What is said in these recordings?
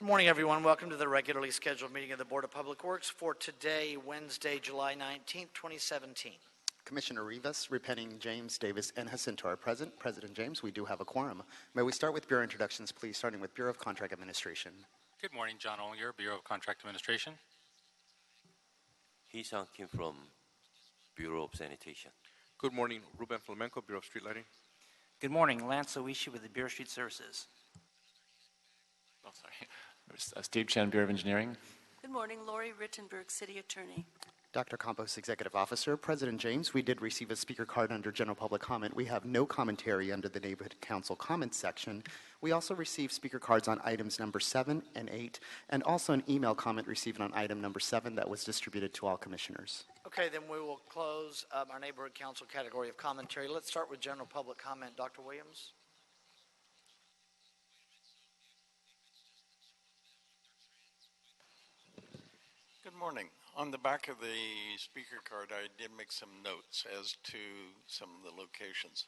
Good morning, everyone. Welcome to the regularly scheduled meeting of the Board of Public Works for today, Wednesday, July 19th, 2017. Commissioner Rivas, Repenning, James, Davis, and Jacinto are present. President James, we do have a quorum. May we start with Bureau introductions, please, starting with Bureau of Contract Administration. Good morning, John Ollier, Bureau of Contract Administration. Hee-Sang Kim from Bureau of Sanitation. Good morning, Ruben Flamenco, Bureau of Street Lighting. Good morning, Lance Oishi with the Bureau of Street Services. Oh, sorry. Steve Chen, Bureau of Engineering. Good morning, Lori Rittenberg, City Attorney. Dr. Campos, Executive Officer. President James, we did receive a speaker card under general public comment. We have no commentary under the Neighborhood Council comments section. We also received speaker cards on items number 7 and 8, and also an email comment received on item number 7 that was distributed to all commissioners. Okay, then we will close our Neighborhood Council category of commentary. Let's start with general public comment. Dr. Williams? Good morning. On the back of the speaker card, I did make some notes as to some of the locations.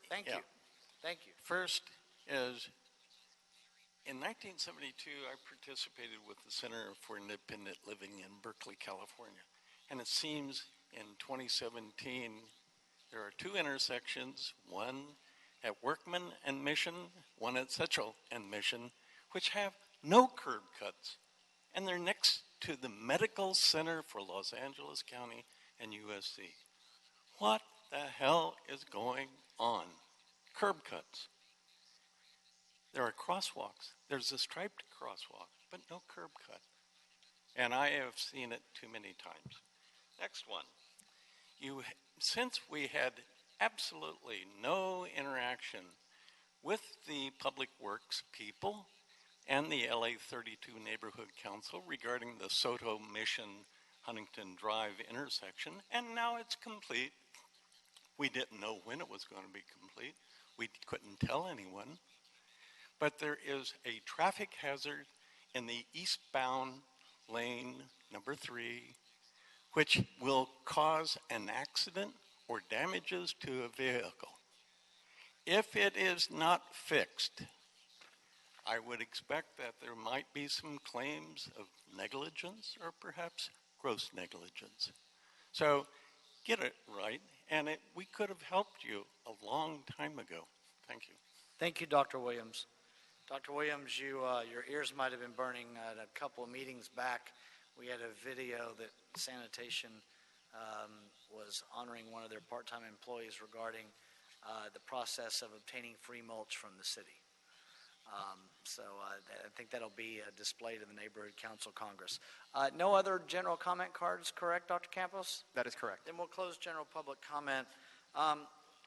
Thank you. First is, in 1972, I participated with the Center for Independent Living in Berkeley, California. And it seems in 2017, there are two intersections, one at Workman and Mission, one at Setchell and Mission, which have no curb cuts. And they're next to the Medical Center for Los Angeles County and USC. What the hell is going on? Curb cuts. There are crosswalks. There's a striped crosswalk, but no curb cut. And I have seen it too many times. Next one. Since we had absolutely no interaction with the Public Works people and the LA 32 Neighborhood Council regarding the Soto Mission Huntington Drive intersection, and now it's complete. We didn't know when it was going to be complete. We couldn't tell anyone. But there is a traffic hazard in the eastbound lane number 3, which will cause an accident or damages to a vehicle. If it is not fixed, I would expect that there might be some claims of negligence or perhaps gross negligence. So get it right, and we could have helped you a long time ago. Thank you. Thank you, Dr. Williams. Dr. Williams, your ears might have been burning at a couple of meetings back. We had a video that sanitation was honoring one of their part-time employees regarding the process of obtaining free mulch from the city. So I think that'll be displayed in the Neighborhood Council Congress. No other general comment cards, correct, Dr. Campos? That is correct. Then we'll close general public comment.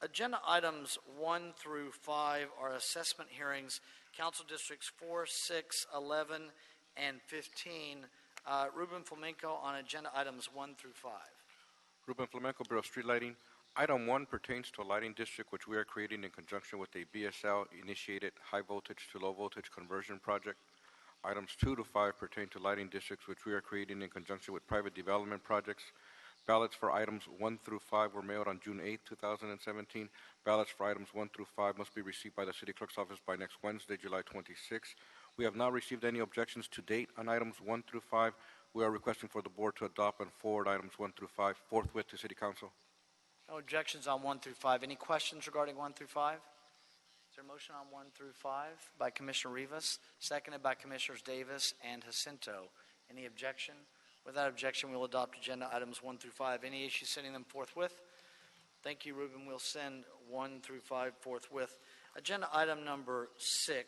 Agenda items 1 through 5 are assessment hearings, Council Districts 4, 6, 11, and 15. Ruben Flamenco on agenda items 1 through 5. Ruben Flamenco, Bureau of Street Lighting. Item 1 pertains to a lighting district which we are creating in conjunction with a BSL-initiated high voltage to low voltage conversion project. Items 2 to 5 pertain to lighting districts which we are creating in conjunction with private development projects. Ballots for items 1 through 5 were mailed on June 8, 2017. Ballots for items 1 through 5 must be received by the City Clerk's office by next Wednesday, July 26. We have not received any objections to date on items 1 through 5. We are requesting for the board to adopt and forward items 1 through 5 forthwith to City Council. No objections on 1 through 5. Any questions regarding 1 through 5? Is there a motion on 1 through 5 by Commissioner Rivas, seconded by Commissioners Davis and Jacinto? Any objection? Without objection, we will adopt agenda items 1 through 5. Any issues sending them forthwith? Thank you, Ruben. We'll send 1 through 5 forthwith. Agenda item number 7.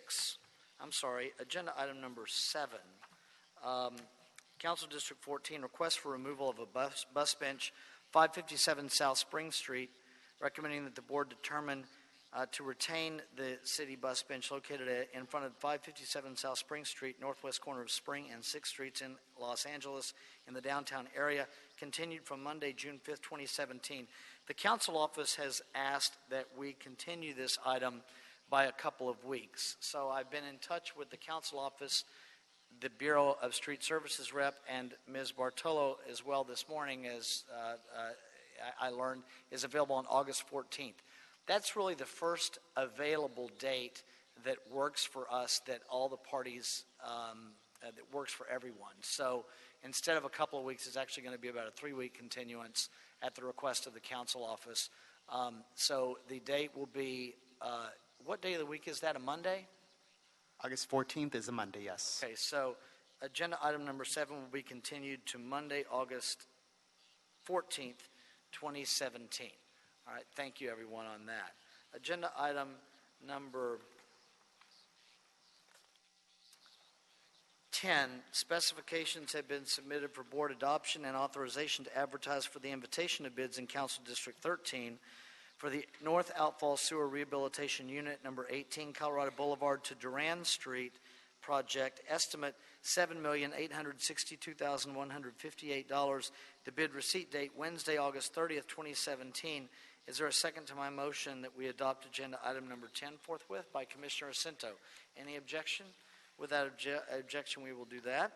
Council District 14, request for removal of a bus bench, 557 South Spring Street, recommending that the board determine to retain the city bus bench located in front of 557 South Spring Street, northwest corner of Spring and 6th Streets in Los Angeles in the downtown area, continued from Monday, June 5th, 2017. The council office has asked that we continue this item by a couple of weeks. So I've been in touch with the council office, the Bureau of Street Services rep, and Ms. Bartolo as well this morning, as I learned, is available on August 14th. That's really the first available date that works for us, that all the parties, that works for everyone. So instead of a couple of weeks, it's actually going to be about a 3-week continuance at the request of the council office. So the date will be, what day of the week is that, a Monday? August 14th is a Monday, yes. Okay, so agenda item number 7 will be continued to Monday, August 14th, 2017. All right, thank you, everyone, on that. Agenda item number 10, specifications have been submitted for board adoption and authorization to advertise for the invitation of bids in Council District 13 for the North Outfall Sewer Rehabilitation Unit number 18, Colorado Boulevard to Duran Street project, estimate $7,862,158. The bid receipt date, Wednesday, August 30th, 2017. Is there a second to my motion that we adopt agenda item number 10 forthwith by Commissioner Jacinto? Any objection? Without objection, we will do that.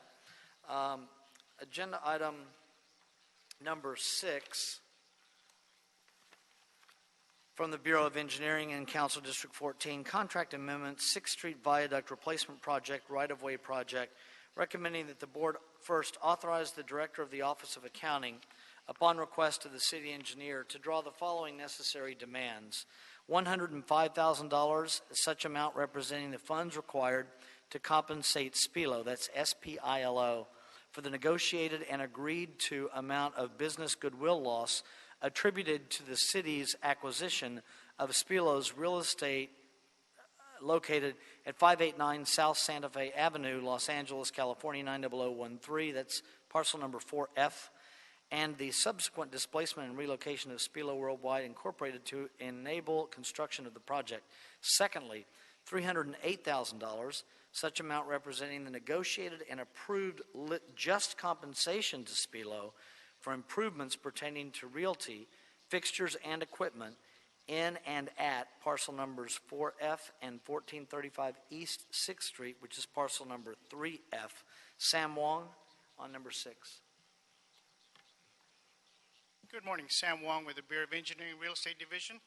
Agenda item number 6 from the Bureau of Engineering and Council District 14, contract amendment, 6th Street Viaduct Replacement Project, right-of-way project, recommending that the board first authorize the Director of the Office of Accounting, upon request of the city engineer, to draw the following necessary demands: $105,000, such amount representing the funds required to compensate SPILO, that's S-P-I-L-O, for the negotiated and agreed to amount of business goodwill loss attributed to the city's acquisition of SPILO's real estate located at 589 South Santa Fe Avenue, Los Angeles, California, 90013. That's parcel number 4F. And the subsequent displacement and relocation of SPILO Worldwide Incorporated to enable construction of the project. Secondly, $308,000, such amount representing the negotiated and approved just compensation to SPILO for improvements pertaining to realty, fixtures, and equipment in and at parcel numbers 4F and 1435 East 6th Street, which is parcel number 3F. Sam Wong on number 6. Good morning, Sam Wong with the Bureau of Engineering Real Estate Division.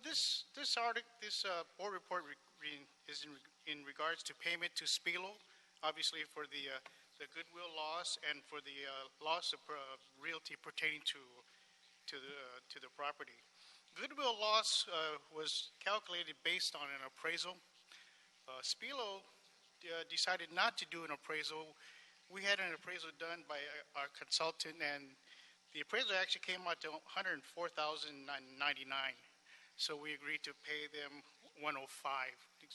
This board report is in regards to payment to SPILO, obviously for the goodwill loss and for the loss of realty pertaining to the property. Goodwill loss was calculated based on an appraisal. SPILO decided not to do an appraisal. We had an appraisal done by our consultant, and the appraisal actually came out to $104,099. So we agreed to pay them $105,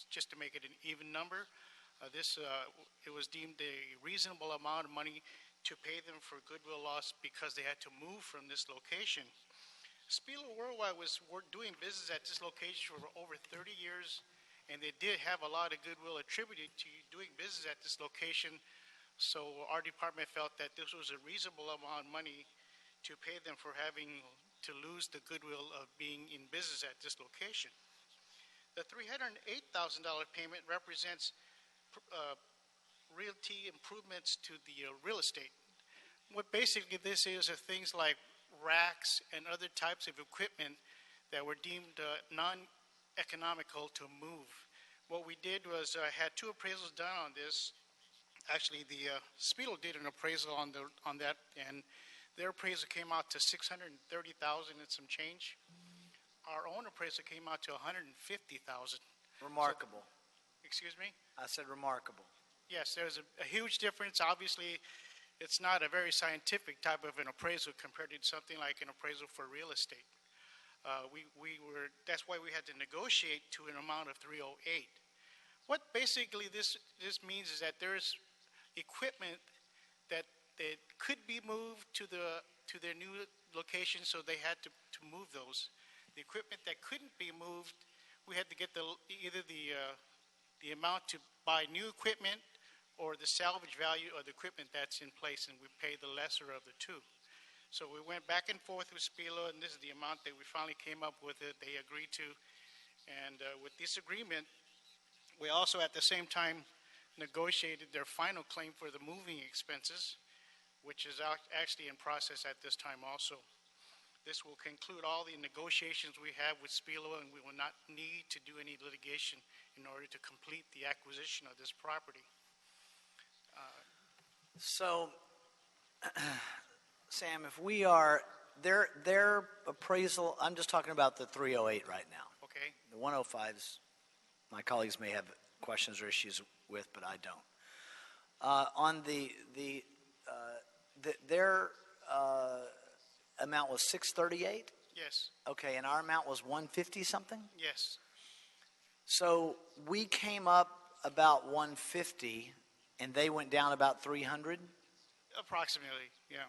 just to make it an even number. It was deemed a reasonable amount of money to pay them for goodwill loss because they had to move from this location. SPILO Worldwide was doing business at this location for over 30 years, and they did have a lot of goodwill attributed to doing business at this location. So our department felt that this was a reasonable amount of money to pay them for having to lose the goodwill of being in business at this location. The $308,000 payment represents realty improvements to the real estate. What basically this is are things like racks and other types of equipment that were deemed non-economical to move. What we did was had 2 appraisals done on this. Actually, the SPILO did an appraisal on that, and their appraisal came out to $630,000 and some change. Our own appraisal came out to $150,000. Remarkable. So, excuse me? I said remarkable. Yes, there's a huge difference. Obviously, it's not a very scientific type of an appraisal compared to something like an appraisal for real estate. That's why we had to negotiate to an amount of $308. What basically this means is that there's equipment that could be moved to their new location, so they had to move those. The equipment that couldn't be moved, we had to get either the amount to buy new equipment or the salvage value of the equipment that's in place, and we paid the lesser of the two. So we went back and forth with SPILO, and this is the amount that we finally came up with that they agreed to. And with this agreement, we also at the same time negotiated their final claim for the moving expenses, which is actually in process at this time also. This will conclude all the negotiations we have with Spilo, and we will not need to do any litigation in order to complete the acquisition of this property. So, Sam, if we are, their appraisal, I'm just talking about the 308 right now. Okay? The 105s, my colleagues may have questions or issues with, but I don't. On their amount was 638? Yes, Okay, and our amount was 150 something? yes. So we came up about 150, and they went down about 300? Approximately, yeah.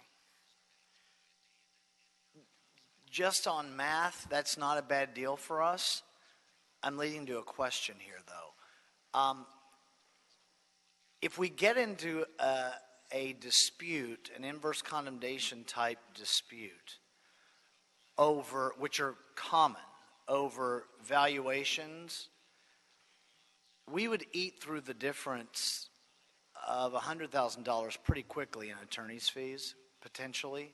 Just on math, that's not a bad deal for us. I'm leading to a question here, though. If we get into a dispute, an inverse condemnation type dispute, over, which are common, over valuations, we would eat through the difference of $100,000 pretty quickly in attorney's fees, potentially.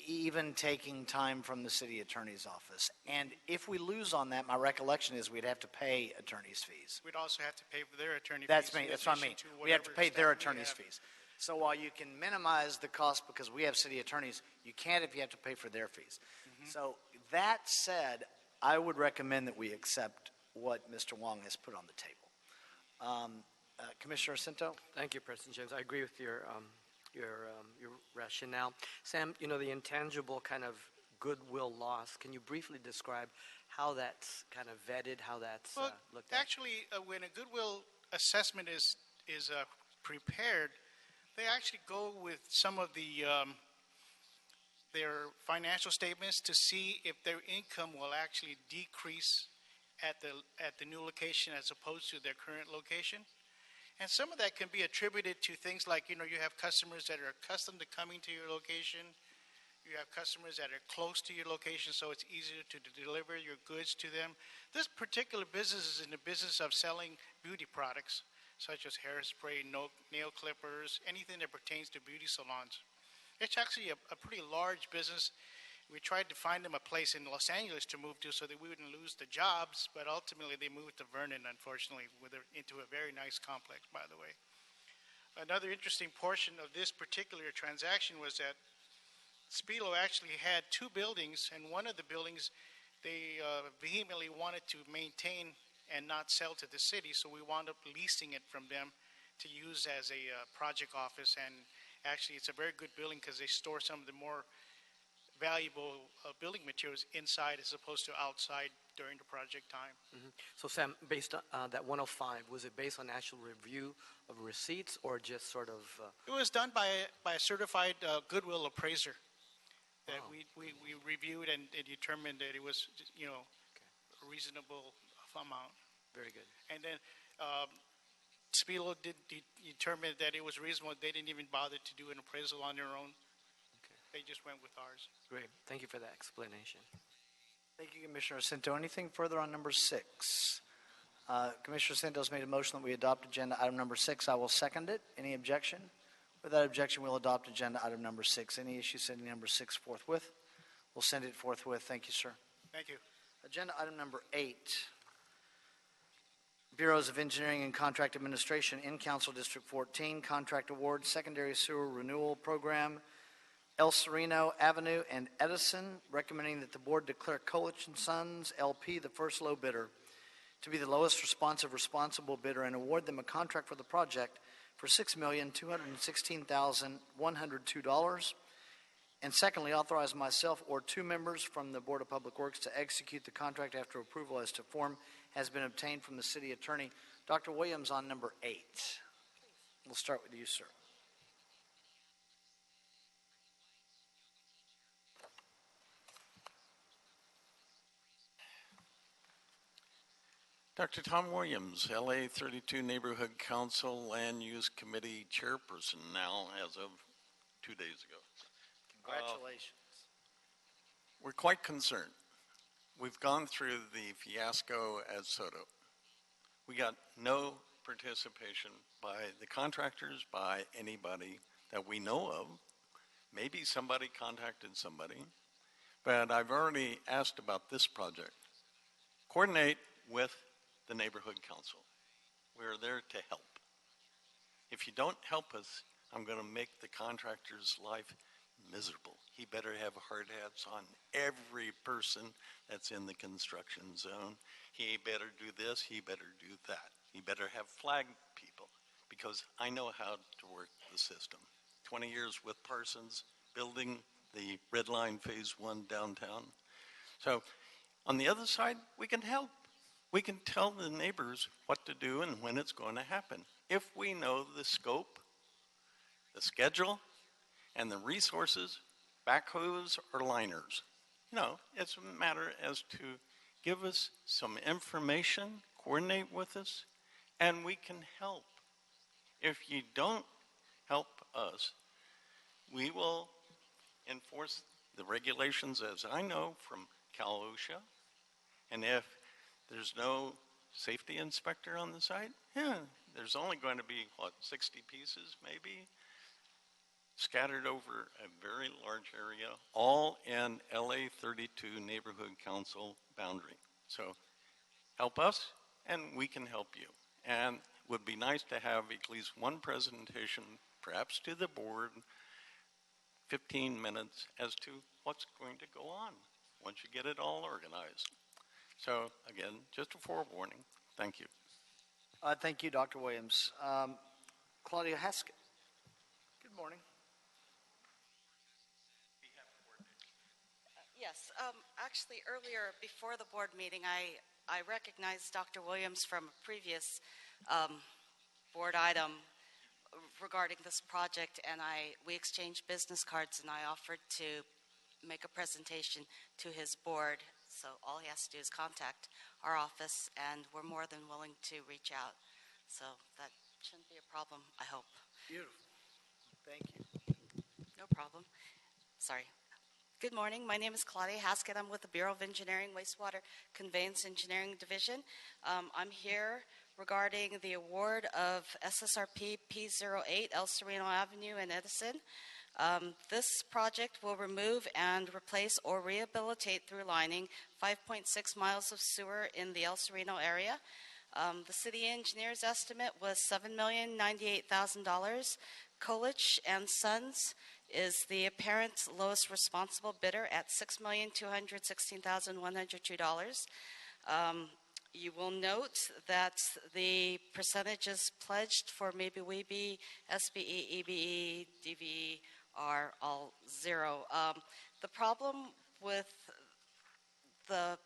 Even taking time from the city attorney's office. And if we lose on that, my recollection is we'd have to pay attorney's fees. We'd also have to pay for their attorney That's fees. me, in that's what I addition mean. to We have to whatever pay their staff we attorney's have. fees. So while you can minimize the cost because we have city attorneys, you can't if you have to pay for their fees. So that said, I would recommend that we accept what Mr. Wong has put on the table. Commissioner Cinto? Thank you, President James. I agree with your rationale. Sam, you know, the intangible kind of goodwill loss, can you briefly describe how that's kind of vetted, how that's Well, looked at? actually, when a goodwill assessment is prepared, they actually go with some of their financial statements to see if their income will actually decrease at the new location as opposed to their current location. And some of that can be attributed to things like, you have customers that are accustomed to coming to your location. You have customers that are close to your location, so it's easier to deliver your goods to them. This particular business is in the business of selling beauty products, such as hairspray, nail clippers, anything that pertains to beauty salons. It's actually a pretty large business. We tried to find them a place in Los Angeles to move to so that we wouldn't lose the jobs, but ultimately they moved to Vernon, unfortunately, into a very nice complex, by the way. Another interesting portion of this particular transaction was that Spilo actually had two buildings, and one of the buildings they vehemently wanted to maintain and not sell to the city, so we wound up leasing it from them to use as a project office. And actually, it's a very good building because they store some of the more valuable building materials inside as opposed to outside during the project time. So Sam, based on that 105, was it based on actual review of receipts or just sort of? It was done by a certified goodwill appraiser that we reviewed and determined that it was, a reasonable amount. Very good. And then Spilo did determine that it was reasonable. They didn't even bother to do an appraisal on their own. They just went with ours. Great. Thank you for that explanation. Thank you, Commissioner Cinto. Anything further on number 6? Commissioner Cinto's made a motion that we adopt agenda item number 6. I will second it. Any objection? Without objection, we'll adopt agenda item number 6. Any issue sending number 6 forthwith? We'll send it forthwith. Thank you, sir. Thank you. Agenda item number 8. Bureaus of Engineering and Contract Administration in Council District 14, Contract Award, Secondary Sewer Renewal Program, El Sereno Avenue and Edison, recommending that the board declare Colich & Sons, LP, the first low bidder, to be the lowest responsible bidder and award them a contract for the project for $6,216,102. And secondly, authorize myself or 2 members from the Board of Public Works to execute the contract after approval as to form has been obtained from the city attorney. Dr. Williams on number 8. We'll start with you, sir. Dr. Tom Williams, LA 32 Neighborhood Council Land Use Committee Chairperson now as of 2 days ago. Congratulations. We're quite concerned. We've gone through the fiasco at Soto. We got no participation by the contractors, by anybody that we know of. Maybe somebody contacted somebody, but I've already asked about this project. Coordinate with the neighborhood council. We're there to help. If you don't help us, I'm going to make the contractor's life miserable. He better have hard hats on, every person that's in the construction zone. He better do this, he better do that. He better have flag people, because I know how to work the system. 20 years with Parsons, building the Red Line Phase 1 downtown. So on the other side, we can help. We can tell the neighbors what to do and when it's going to happen. If we know the scope, the schedule, and the resources, backhoes or liners. It's a matter as to give us some information, coordinate with us, and we can help. If you don't help us, we will enforce the regulations as I know from Cal OSHA. And if there's no safety inspector on the site, there's only going to be, 60 pieces maybe, scattered over a very large area, all in LA 32 Neighborhood Council boundary. So help us, and we can help you. And it would be nice to have at least one presentation, perhaps to the board, 15 minutes as to what's going to go on once you get it all organized. So again, just a forewarning. Thank you. Thank you, Dr. Williams. Claudia Haskett. Good morning. Yes, actually earlier before the board meeting, I recognized Dr. Williams from a previous board item regarding this project, and we exchanged business cards, and I offered to make a presentation to his board. So all he has to do is contact our office, and we're more than willing to reach out. So that shouldn't be a problem, I hope. Beautiful. Thank you. No problem. Sorry. Good morning. My name is Claudia Haskett. I'm with the Bureau of Engineering, Wastewater Conveyance Engineering Division. I'm here regarding the award of SSRP P08 El Sereno Avenue in Edison. This project will remove and replace or rehabilitate through lining 5.6 miles of sewer in the El Sereno area. The city engineer's estimate was $7,098,000. Kolich and Sons is the apparent lowest responsible bidder at $6,216,102. You will note that the percentages pledged for Maybe Weeby, SBE, EBE, DVE are all zero. The problem with the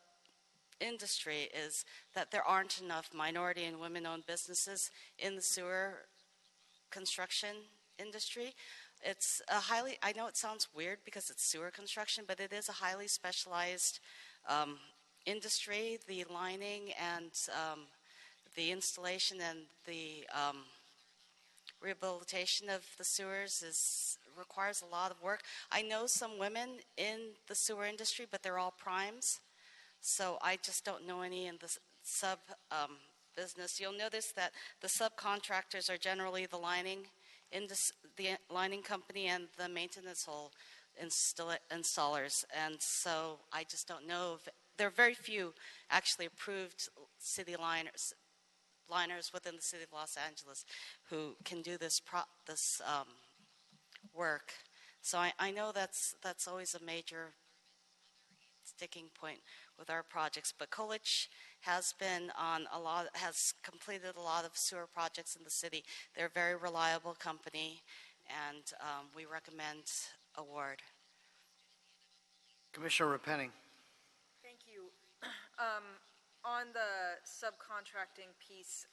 industry is that there aren't enough minority and women-owned businesses in the sewer construction industry. It's I know it sounds weird because it's sewer construction, but it is a highly specialized industry. The lining and the installation and the rehabilitation of the sewers requires a lot of work. I know some women in the sewer industry, but they're all primes. So I just don't know any in the sub business. You'll notice that the subcontractors are generally the lining company and the maintenance hole installers. And so I just don't know if there are very few actually approved city liners within the city of Los Angeles who can do this work. So I know that's always a major sticking point with our projects. But Kolich has completed a lot of sewer projects in the city. They're a very reliable company, and we recommend award. Commissioner Repenning. Thank you. On the subcontracting piece,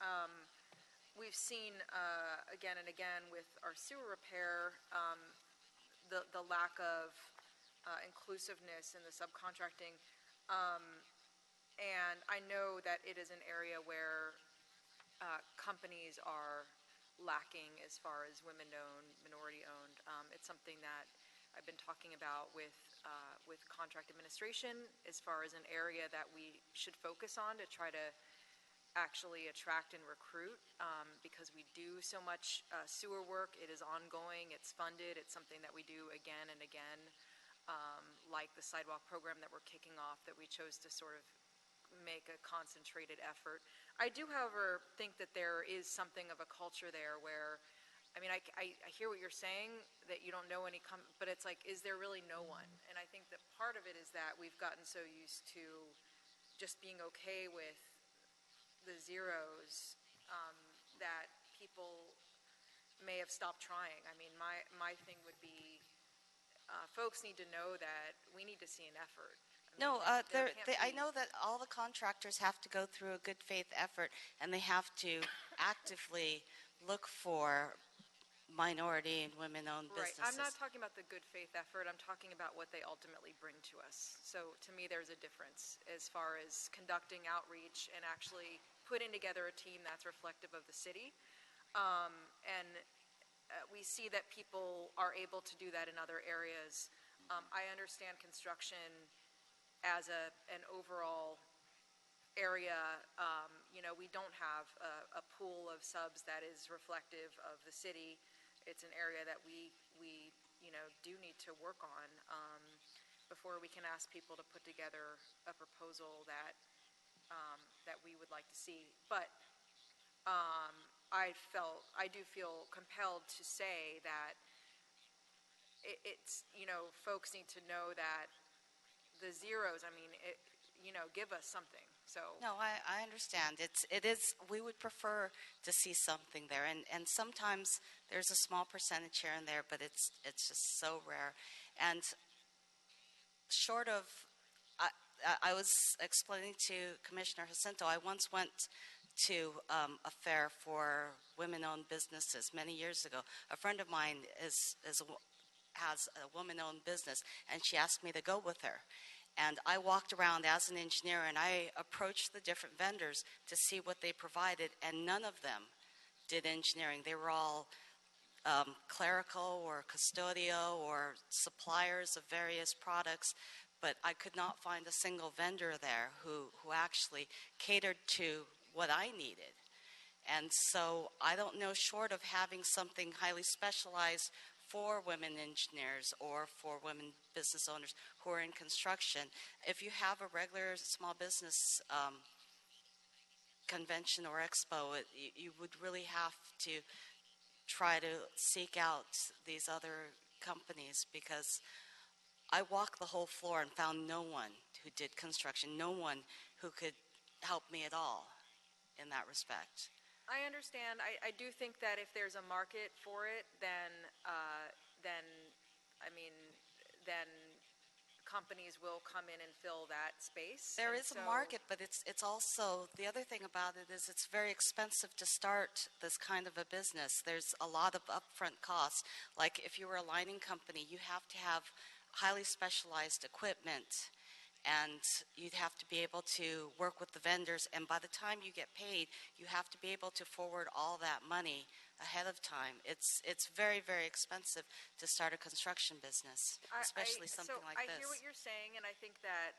we've seen again and again with our sewer repair the lack of inclusiveness in the subcontracting. And I know that it is an area where companies are lacking as far as women-owned, minority-owned. It's something that I've been talking about with contract administration as far as an area that we should focus on to try to actually attract and recruit, because we do so much sewer work. It is ongoing, it's funded, it's something that we do again and again, like the sidewalk program that we're kicking off, that we chose to sort of make a concentrated effort. I do, however, think that there is something of a culture there where, I mean, I hear what you're saying, that you don't know any, but it's like, is there really no one? And I think that part of it is that we've gotten so used to just being okay with the zeros, that people may have stopped trying. I mean, my thing would be, folks need to know that we need to see an effort. I mean, No, there can't I be- know that all the contractors have to go through a good faith effort, and they have to actively look for minority and women-owned Right, businesses. I'm not talking about the good faith effort, I'm talking about what they ultimately bring to us. So to me, there's a difference as far as conducting outreach and actually putting together a team that's reflective of the city. And we see that people are able to do that in other areas. I understand construction as an overall area. We don't have a pool of subs that is reflective of the city. It's an area that we do need to work on, before we can ask people to put together a proposal that we would like to see. But I do feel compelled to say that it's, folks need to know that the zeros, I mean, give us something. So No, I understand. It is, we would prefer to see something there, and sometimes there's a small percentage here and there, but it's just so rare. And short of, I was explaining to Commissioner Jacinto, I once went to a fair for women-owned businesses many years ago. A friend of mine has a woman-owned business, and she asked me to go with her. And I walked around as an engineer, and I approached the different vendors to see what they provided, and none of them did engineering. They were all clerical or custodial or suppliers of various products, but I could not find a single vendor there who actually catered to what I needed. And so I don't know, short of having something highly specialized for women engineers or for women business owners who are in construction, if you have a regular small business convention or expo, you would really have to try to seek out these other companies, because I walked the whole floor and found no one who did construction, no one who could help me at all in that respect. I understand. I do think that if there's a market for it, then companies will come in and fill that space. There And is a so- market, but it's also, the other thing about it is it's very expensive to start this kind of a business. There's a lot of upfront costs. Like if you were a lining company, you have to have highly specialized equipment, and you'd have to be able to work with the vendors, and by the time you get paid, you have to be able to forward all that money ahead of time. It's very, very expensive to start a construction business, especially something like I this. hear what you're saying, and I think that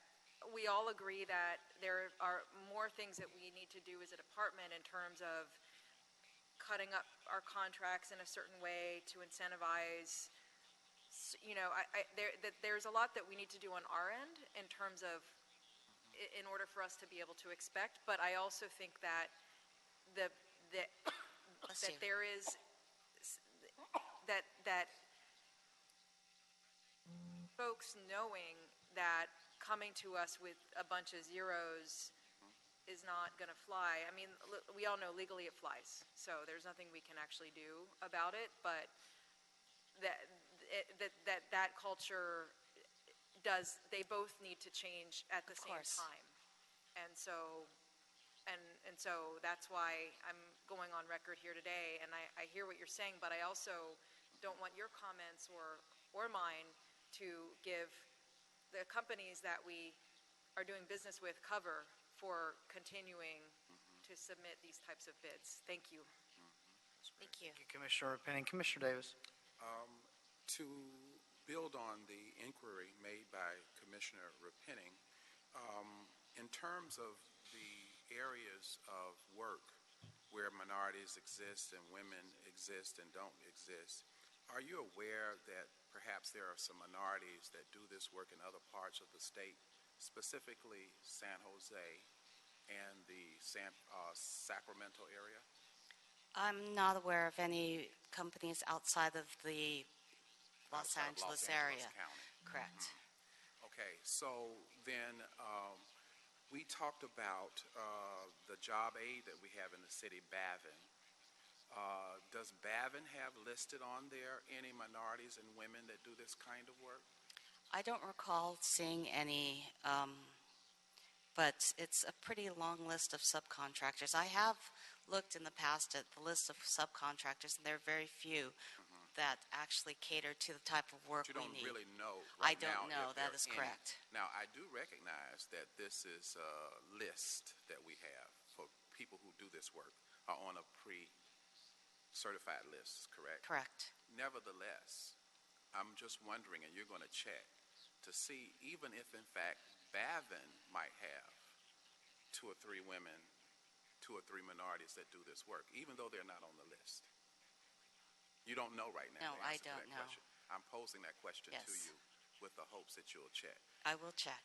we all agree that there are more things that we need to do as a department in terms of cutting up our contracts in a certain way to incentivize. There's a lot that we need to do on our end in terms of, in order for us to be able to expect. But I also think that that there is that folks knowing that coming to us with a bunch of zeros is not going to fly. I mean, we all know legally it flies, so there's nothing we can actually do about it. But that culture does, they both need to change at the same time. And so that's why I'm going on record here today, and I hear what you're saying, but I also don't want your comments or mine to give the companies that we are doing business with cover for continuing to submit these types of bids. Thank you. Thank you. Thank you, Commissioner Rapining. Commissioner Davis. To build on the inquiry made by Commissioner Rapining, in terms of the areas of work where minorities exist and women exist and don't exist, are you aware that perhaps there are some minorities that do this work in other parts of the state, specifically San Jose and the Sacramento area? I'm not aware of any companies outside of the Los Outside of Angeles Los Angeles area. County. Correct. Okay, so then we talked about the job aid that we have in the city, Bavin. Does Bavin have listed on there any minorities and women that do this kind of work? I don't recall seeing any, but it's a pretty long list of subcontractors. I have looked in the past at the list of subcontractors, and there are very few that actually cater to the type of work But you we don't need. really know I right now don't know. if That there is are any. correct. Now, I do recognize that this is a list that we have for people who do this work are on a pre-certified list, correct? Correct. Nevertheless, I'm just wondering, and you're going to check, to see even if, in fact, Bavin might have 2 or 3 women, 2 or 3 minorities that do this work, even though they're not on the list. You don't know right now No, the I answer to don't that know. question. I'm posing that question to Yes. you with the hopes that you'll check. I will check.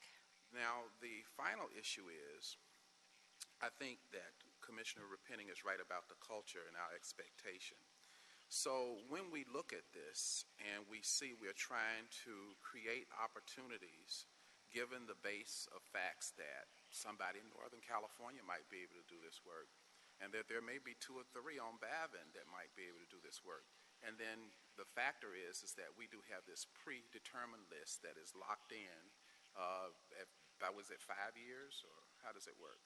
Now, the final issue is, I think that Commissioner Repenning is right about the culture and our expectation. So when we look at this and we see we're trying to create opportunities, given the base of facts that somebody in Northern California might be able to do this work, and that there may be 2 or 3 on Bavin that might be able to do this work. And then the factor is that we do have this predetermined list that is locked in. Was it 5 years, or how does it work?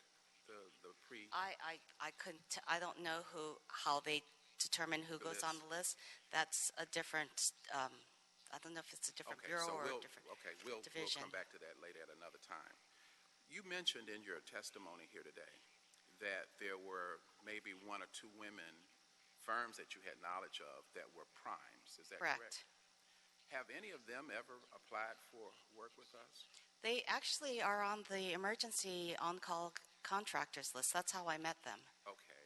The pre. I couldn't. I don't know how they determine who goes on the list. That's a different. I don't know if it's a different bureau so or we'll, a different we'll division. come back to that later at another time. You mentioned in your testimony here today that there were maybe 1 or 2 women firms that you had knowledge of that were primes. Is that correct? Have any of them ever applied for work with us? They actually are on the emergency on-call contractors list. That's how I met them. Okay.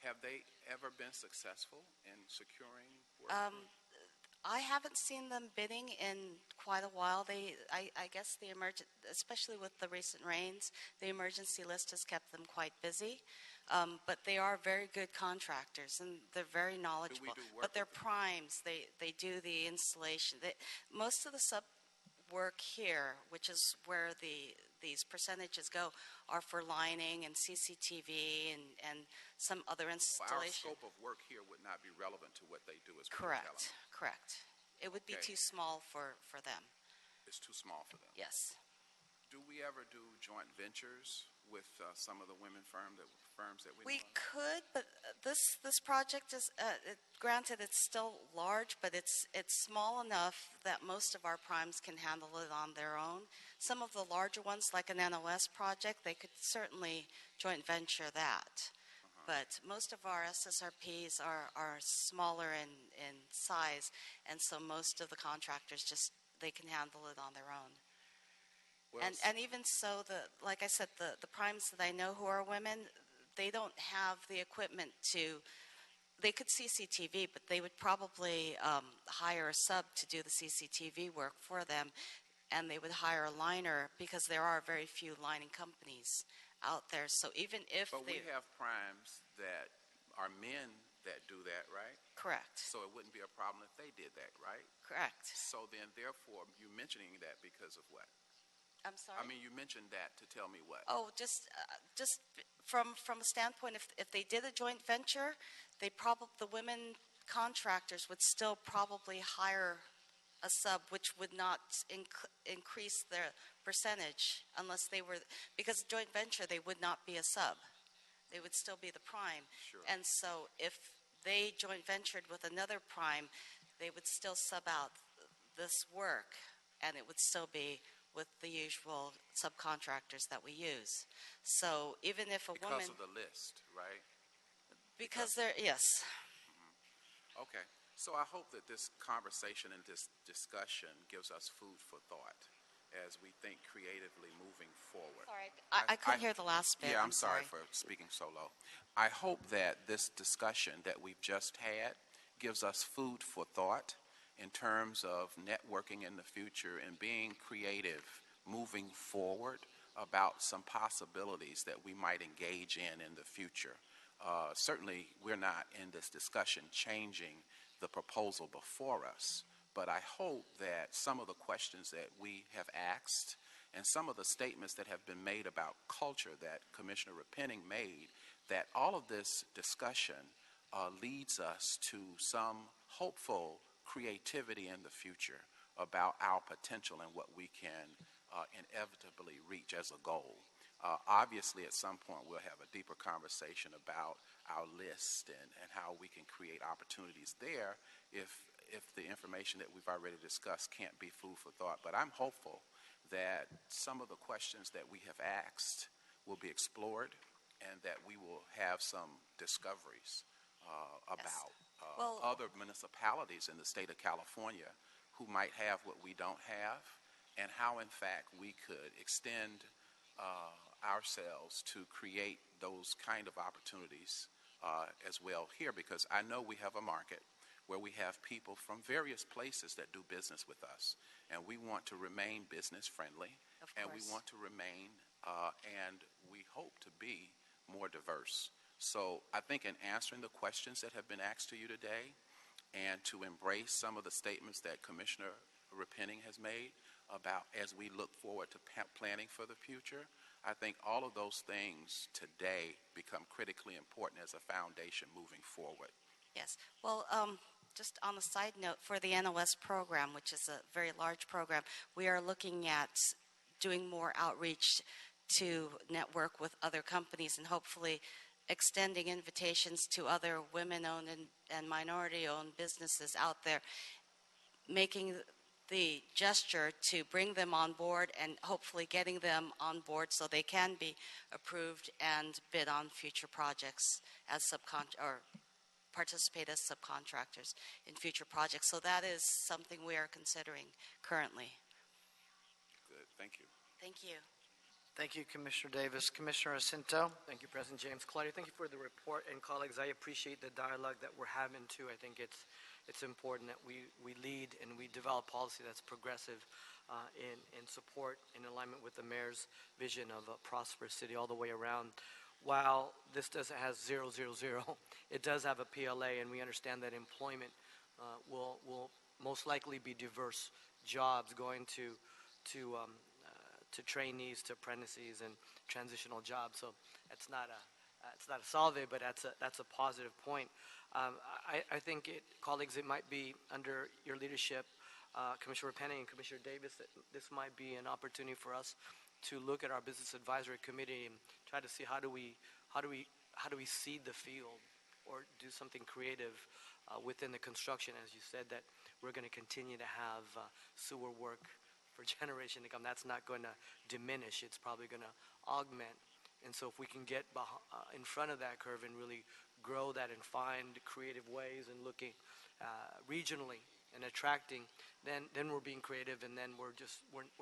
Have they ever been successful in securing work? I haven't seen them bidding in quite a while. I guess especially with the recent rains, the emergency list has kept them quite busy. But they are very good contractors, and they're very knowledgeable. But they're primes. They do the installation. Most of the sub work here, which is where these percentages go, are for lining and CCTV and some other installation. Our scope of work here would not be relevant to what they do as well. Correct. It would be too small for them. It's too small for them. Yes. Do we ever do joint ventures with some of the women firms that we We know of? could, but this project is granted it's still large, but it's small enough that most of our primes can handle it on their own. Some of the larger ones, like an NOS project, they could certainly joint venture that. But most of our SSRPs are smaller in size, and so most of the contractors they can handle it on their own. Well, And even so, like I said, the primes that I know who are women, they don't have the equipment they could CCTV, but they would probably hire a sub to do the CCTV work for them, and they would hire a liner because there are very few lining companies out there. So even if But we have primes that are men that do that, right? Correct. So it wouldn't be a problem if they did that, right? Correct. So then, therefore, you're mentioning that because of what? I'm sorry? I mean, you mentioned that to tell me what? Oh, just from a standpoint, if they did a joint venture, the women contractors would still probably hire a sub, which would not increase their percentage unless they were, because joint venture, they would not be a sub. They would still be the prime. Sure. And so if they joint ventured with another prime, they would still sub out this work, and it would still be with the usual subcontractors that we use. So even if a woman... Because of the list, right? Because they're, yes. Okay. So I hope that this conversation and this discussion gives us food for thought as we think creatively moving forward. Sorry, I couldn't hear the last bit. Yeah, I'm sorry for speaking so low. I hope that this discussion that we've just had gives us food for thought in terms of networking in the future and being creative moving forward about some possibilities that we might engage in the future. Certainly, we're not in this discussion changing the proposal before us, but I hope that some of the questions that we have asked and some of the statements that have been made about culture that Commissioner Repenning made, that all of this discussion leads us to some hopeful creativity in the future about our potential and what we can inevitably reach as a goal. Obviously, at some point, we'll have a deeper conversation about our list and how we can create opportunities there if the information that we've already discussed can't be food for thought. But I'm hopeful that some of the questions that we have asked will be explored and that we will have some discoveries about other municipalities in the state of California who might have what we don't have, and how, in fact, we could extend ourselves to create those kind of opportunities as well here, because I know we have a market where we have people from various places that do business with us, and we want to remain business friendly, and we want to remain and we hope to be more diverse. So I think in answering the questions that have been asked to you today, and to embrace some of the statements that Commissioner Repenning has made about as we look forward to planning for the future, I think all of those things today become critically important as a foundation moving forward. Yes. Well, just on a side note, for the NOS program, which is a very large program, we are looking at doing more outreach to network with other companies and hopefully extending invitations to other women-owned and minority-owned businesses out there, making the gesture to bring them on board and hopefully getting them on board so they can be approved and bid on future projects as or participate as subcontractors in future projects. So that is something we are considering currently. Good. Thank you. Thank you. Thank you, Commissioner Davis. Commissioner Jacinto? Thank you, President James. Claudia, thank you for the report. And colleagues, I appreciate the dialogue that we're having too. I think it's important that we lead and we develop policy that's progressive in support, in alignment with the mayor's vision of a prosperous city all the way around. While this doesn't have 000, it does have a PLA, and we understand that employment will most likely be diverse jobs going to trainees, to apprentices, and transitional jobs. So it's not a solve, but that's a positive point. I think, colleagues, it might be under your leadership, Commissioner Repenning and Commissioner Davis, that this might be an opportunity for us to look at our business advisory committee and try to see how do we seed the field or do something creative within the construction. As you said, that we're going to continue to have sewer work for generation to come. That's not going to diminish. It's probably going to augment. And so if we can get in front of that curve and really grow that and find creative ways and looking regionally and attracting, then we're being creative, and then we're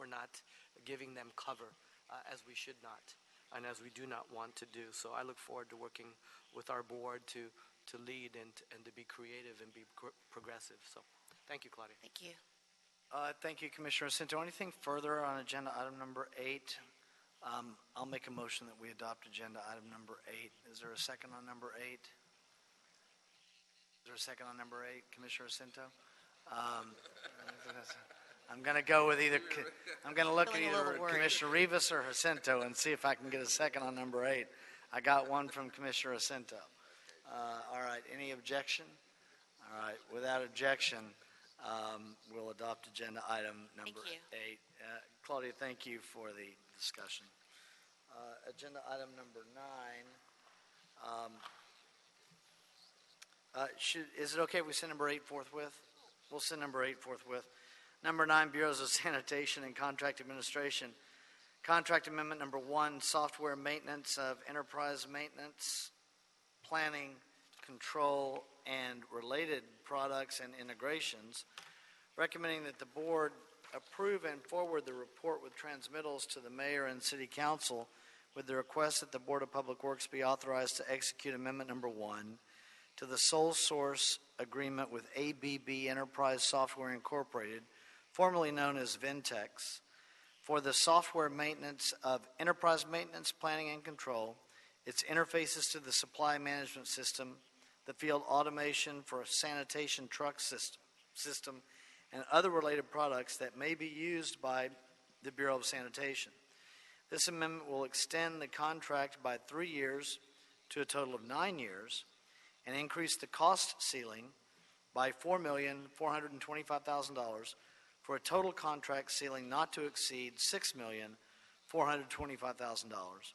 not giving them cover as we should not and as we do not want to do. So I look forward to working with our board to lead and to be creative and be progressive. So thank you, Claudia. Thank you. Thank you, Commissioner Jacinto. Anything further on agenda item number 8? I'll make a motion that we adopt agenda item number 8. Is there a second on number 8? Is there a second on number 8, Commissioner Jacinto? I'm going to go with I'm going to look at either Commissioner Rivas or Jacinto and see if I can get a second on number 8. I got one from Commissioner Jacinto. All right. Any objection? All right. Without objection, we'll adopt agenda item number 8. Claudia, thank you for the discussion. Agenda item number 9. Is it okay if we send number 8 forthwith? We'll send number 8 forthwith. Number 9, Bureaus of Sanitation and Contract Administration. Contract Amendment number 1, software maintenance of enterprise maintenance, planning, control, and related products and integrations. Recommending that the board approve and forward the report with transmittals to the mayor and city council with the request that the Board of Public Works be authorized to execute amendment number 1 to the sole source agreement with ABB Enterprise Software Incorporated, formerly known as Ventex, for the software maintenance of enterprise maintenance, planning, and control, its interfaces to the supply management system, the field automation for a sanitation truck system, and other related products that may be used by the Bureau of Sanitation. This amendment will extend the contract by 3 years to a total of 9 years and increase the cost ceiling by $4,425,000 for a total contract ceiling not to exceed $6,425,000.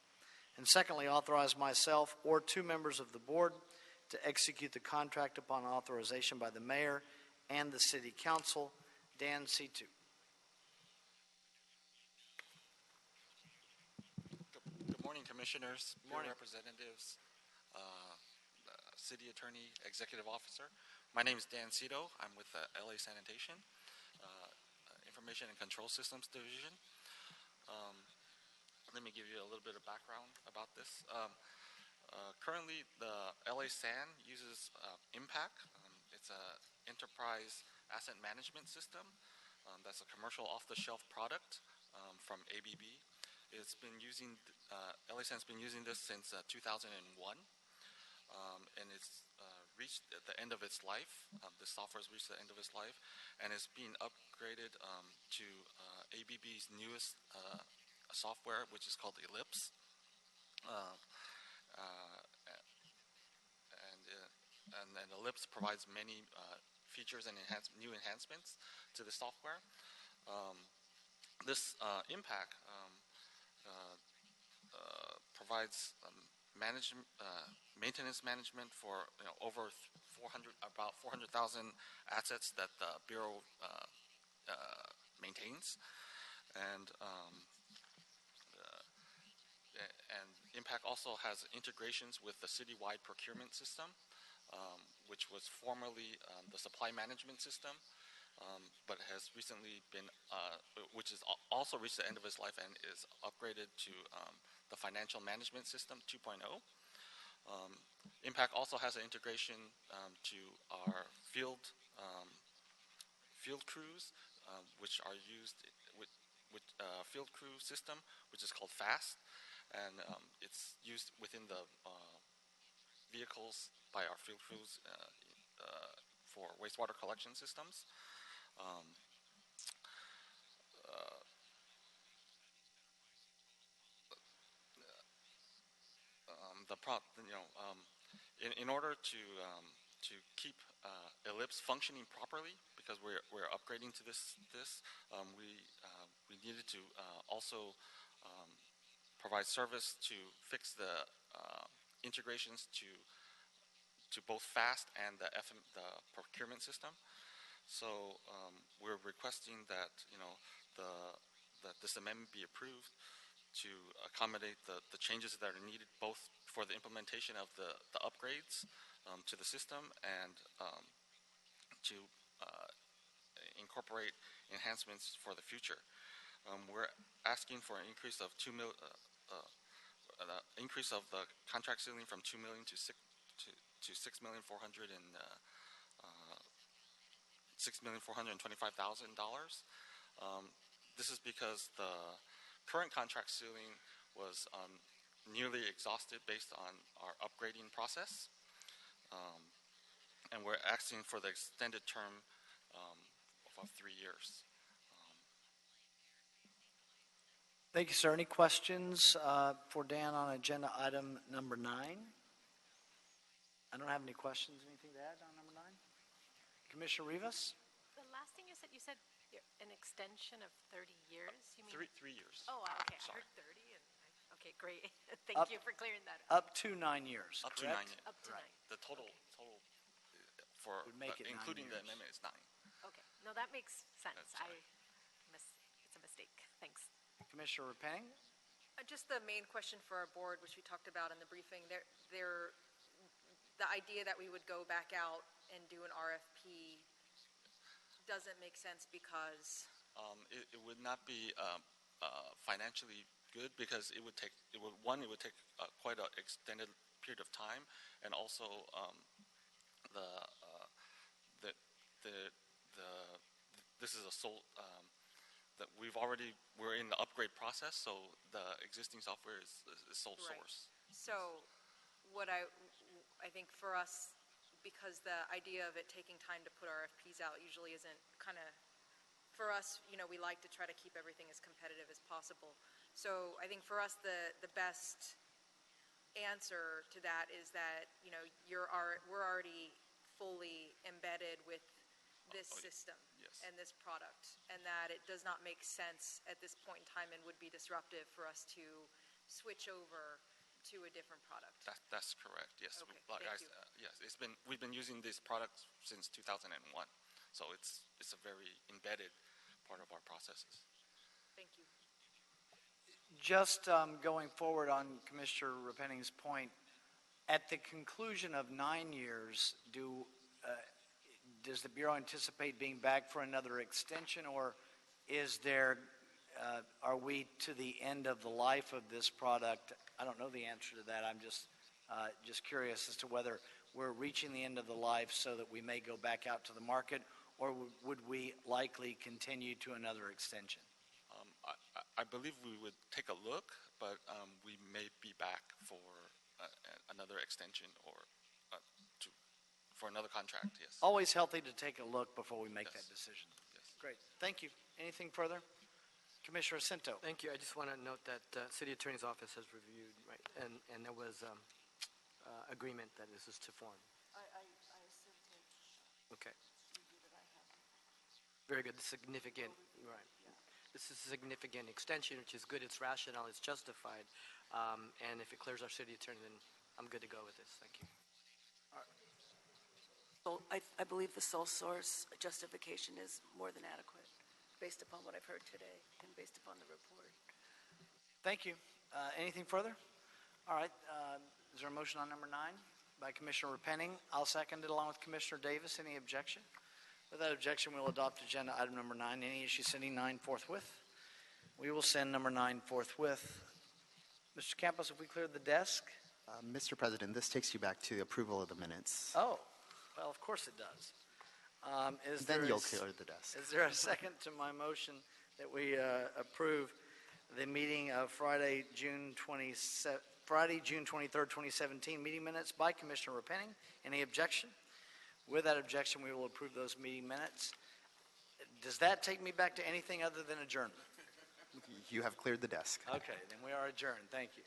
And secondly, authorize myself or 2 members of the board to execute the contract upon authorization by the mayor and the city council. Dan, C2. Good morning, commissioners, Morning. board representatives, city attorney, executive officer. My name is Dan Cito. I'm with LA Sanitation, Information and Control Systems Division. Let me give you a little bit of background about this. Currently, the LA SAN uses Impact. It's an enterprise asset management system. That's a commercial off-the-shelf product from ABB. It's been using, LA SAN's been using this since 2001, and it's reached the end of its life. The software's reached the end of its life, and it's being upgraded to ABB's newest software, which is called Ellipse. And Ellipse provides many features and new enhancements to the software. This Impact provides maintenance management for over about 400,000 assets that the Bureau maintains, and Impact also has integrations with the citywide procurement system, which was formerly the supply management system, but has recently been, which is also reached the end of its life and is upgraded to the financial management system 2.0. Impact also has an integration to our field crews, which are used with field crew system, which is called FAST, and it's used within the vehicles by our field crews for wastewater collection systems. In order to keep Ellipse functioning properly, because we're upgrading to this, we needed to also provide service to fix the integrations to both FAST and the procurement system. So we're requesting that that this amendment be approved to accommodate the changes that are needed, both for the implementation of the upgrades to the system and to incorporate enhancements for the future. We're asking for an increase of increase of the contract ceiling from $2 million to $6,425,000. This is because the current contract ceiling was nearly exhausted based on our upgrading process, and we're asking for the extended term of 3 years. Thank you, sir. Any questions for Dan on agenda item number 9? I don't have any questions. Anything to add on number 9? Commissioner Rivas? The last thing you said an extension of 30 years? You mean 3 years. Oh, okay. Sorry. I heard 30. Okay, great. Thank you for clearing that Up up. to 9 years, Up to correct? 9 years. Up to Right. 9. The total for Would make it 9 including the years. amendment is 9. Okay. No, that makes sense. That's right. It's a mistake. Thanks. Commissioner Rapang? Just the main question for our board, which we talked about in the briefing, the idea that we would go back out and do an RFP doesn't make sense because It would not be financially good because it would take quite an extended period of time, and also the the the the this is a sole that we're in the upgrade process, so the existing software is sole Right. source. So what I think for us, because the idea of it taking time to put RFPs out usually isn't kind of, for us, we like to try to keep everything as competitive as possible. So I think for us, the best answer to that is that, we're already fully embedded with this system Yes. and this product, and that it does not make sense at this point in time and would be disruptive for us to switch over to a different product. That's correct. Yes. Okay, Like thank you. Yes. We've been using this product since 2001, so it's a very embedded part of our processes. Thank you. Just going forward on Commissioner Repenning's point, at the conclusion of 9 years, does the Bureau anticipate being back for another extension, or are we to the end of the life of this product? I don't know the answer to that. I'm just curious as to whether we're reaching the end of the life so that we may go back out to the market, or would we likely continue to another extension? I believe we would take a look, but we may be back for another extension or for another contract, yes. Always healthy to take a look before we make Yes. that decision. Yes. Great. Thank you. Anything further? Commissioner Cinto. Thank you. I just want to note that City Attorney's Office has reviewed, right, and there was agreement that this is to form. I assumed him. Okay. Review that I have. Very good. Significant, right. This is a significant extension, which is good. It's rational. It's justified. And if it clears our city attorney, then I'm good to go with this. Thank you. So I believe the sole source justification is more than adequate, based upon what I've heard today and based upon the report. Thank you. Anything further? All right. Is there a motion on number 9 by Commissioner Repenning? I'll second it along with Commissioner Davis. Any objection? With that objection, we'll adopt agenda item number 9. Any issue sending 9 forthwith? We will send number 9 forthwith. Mr. Campos, have we cleared the desk? Mr. President, this takes you back to the approval of the minutes. Oh, well, of course it does. Then you'll clear the desk. Is there a second to my motion that we approve the meeting of Friday, June 23rd, 2017 meeting minutes by Commissioner Repenning? Any objection? With that objection, we will approve those meeting minutes. Does that take me back to anything other than adjournment? You have cleared the desk. Okay, then we are adjourned. Thank you.